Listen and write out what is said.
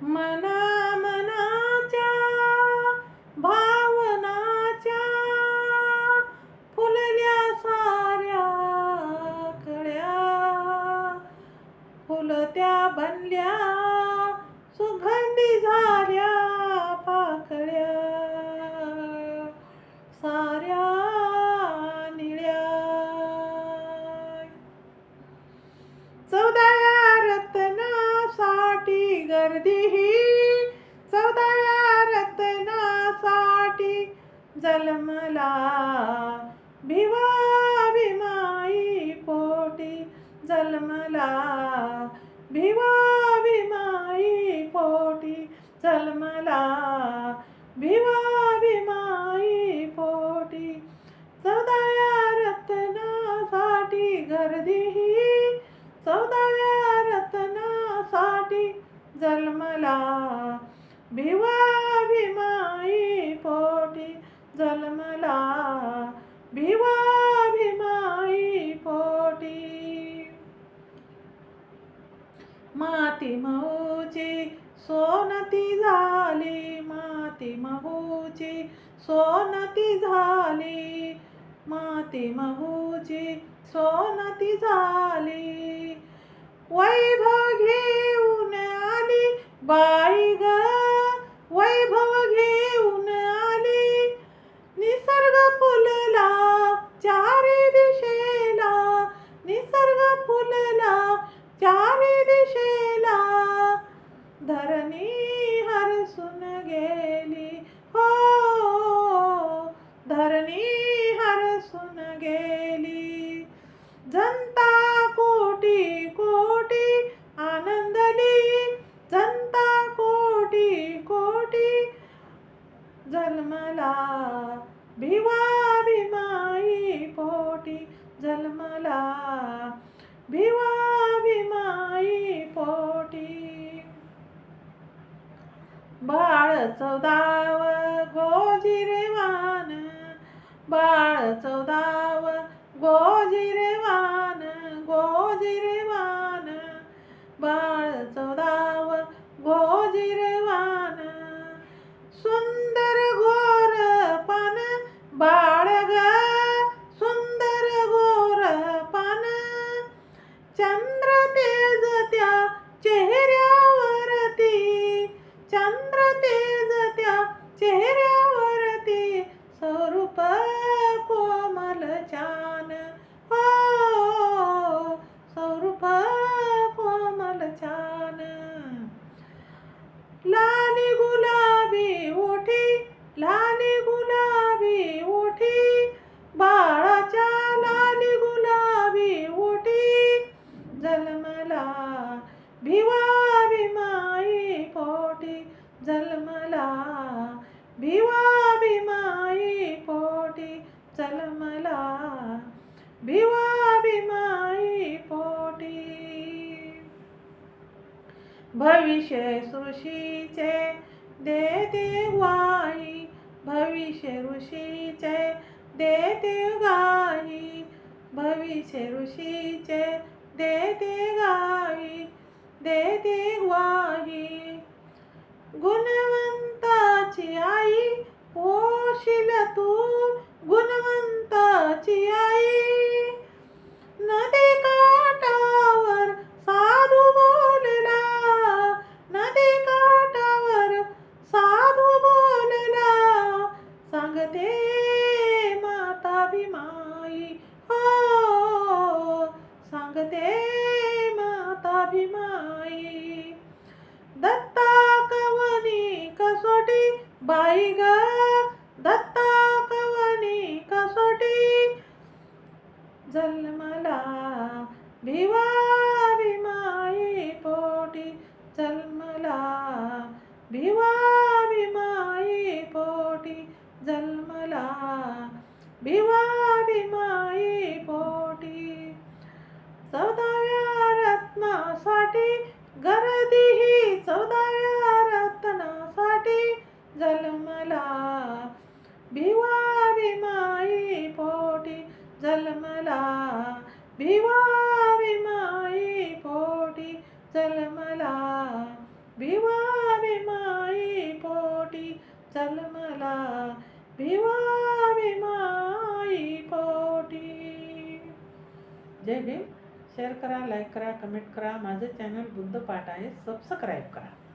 मना मनाच्या भावनाच्या फुलल्या साऱ्या कळ्या, फुलत्या बनल्या सुगंधी झाल्या पाकळ्या साऱ्या निळ्या. 14व्या रत्नासाठी गर्दी ही, 14व्या रत्नासाठी जन्मला भिवा भिमाई पोटी, जन्मला भिवा भिमाई पोटी, जन्मला भिवा भिमाई पोटी. 14व्या रत्नासाठी गर्दी ही, 14व्या रत्नासाठी जन्मला भिवा भिमाई पोटी, जन्मला भिवा भिमाई पोटी. माती महूची सोनती झाली, माती महूची सोनती झाली, माती महूची सोनती झाली. वैभव घेऊन आली बाई ग, वैभव घेऊन आली. निसर्ग फुलला चारी दिशेला, निसर्ग फुलला चारी दिशेला. धरणी हरसून गेली हो, धरणी हरसून गेली. जनता कोटी कोटी आनंदली, जनता कोटी कोटी जन्मला भिवा भिमाई पोटी, जन्मला भिवा भिमाई पोटी. बाळ 14व गोजिरवान, बाळ 14व गोजिरवान, गोजिरवान. बाळ 14व गोजिरवान. सुंदर गोर पान बाळ ग, सुंदर गोर पान. चंद्र तेज त्या चेहऱ्यावरती, चंद्र तेज त्या चेहऱ्यावरती. स्वरूप कोमल छान हो, स्वरूप कोमल छान. लाली गुलाबी ओठी, लाली गुलाबी ओठी. बाळाच्या लाली गुलाबी ओठी, जन्मला भिवा भिमाई पोटी, जन्मला भिवा भिमाई पोटी, जन्मला भिवा भिमाई पोटी. भविष्य ऋषीचे देते ग्वाही, भविष्य ऋषीचे देते ग्वाही, भविष्य ऋषीचे देते ग्वाही, देते ग्वाही. गुणवंताची आई होशील तू, गुणवंताची आई. नदी काठावर साधू बोलला, नदी काठावर साधू बोलला. सांगते माता भीमाई हो, सांगते माता भीमाई. दत्ता कवनी कसोटी बाई ग, दत्ता कवनी कसोटी. जन्मला भिवा भिमाई पोटी, जन्मला भिवा भिमाई पोटी, जन्मला भिवा भिमाई पोटी. 14व्या रत्नासाठी गर्दी ही, 14व्या रत्नासाठी जन्मला भिवा भिमाई पोटी, जन्मला भिवा भिमाई पोटी, जन्मला भिवा जन्मला भिवावी माई पोटी. जय भीम. शेअर करा, लाईक करा, कमेंट करा. माझं चॅनल बुद्ध पाठ आहे, सबस्क्राईब करा.